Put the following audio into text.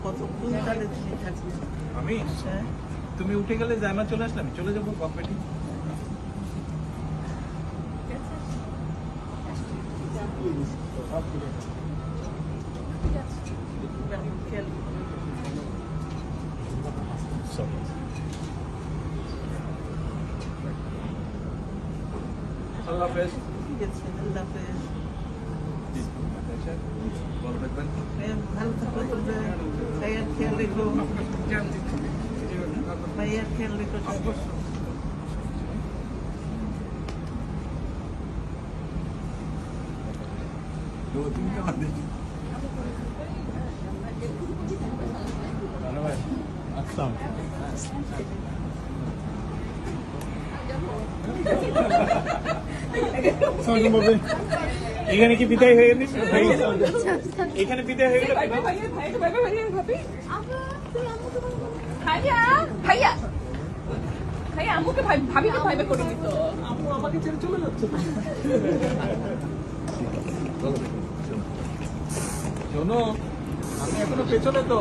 কতক্ষণ তাহলে তুমি থাকবে? আমি তুমি উঠে গেলে জায়মা চলে আসলে আমি চলে যাবো কম্পিটি। আল্লাহ হাফেজ। ঠিক আছে, আল্লাহ হাফেজ। ভালো থাকবেন। ভালো থাকো, তোমরা ভাইয়ার খেয়াল রেখো, ভাইয়ার খেয়াল রেখো। এখানে কি বিদায় হয়ে গেছে? এখানে বিদায় হয়ে গেল। ভাইয়া ভাইয়া ভাইয়া আম্মুকে ভাবিকে ভাইবে করে দিত। আম্মু আমাকে ছেড়ে চলে যাচ্ছে। শোনো, আমি এখনো পেছনে তো।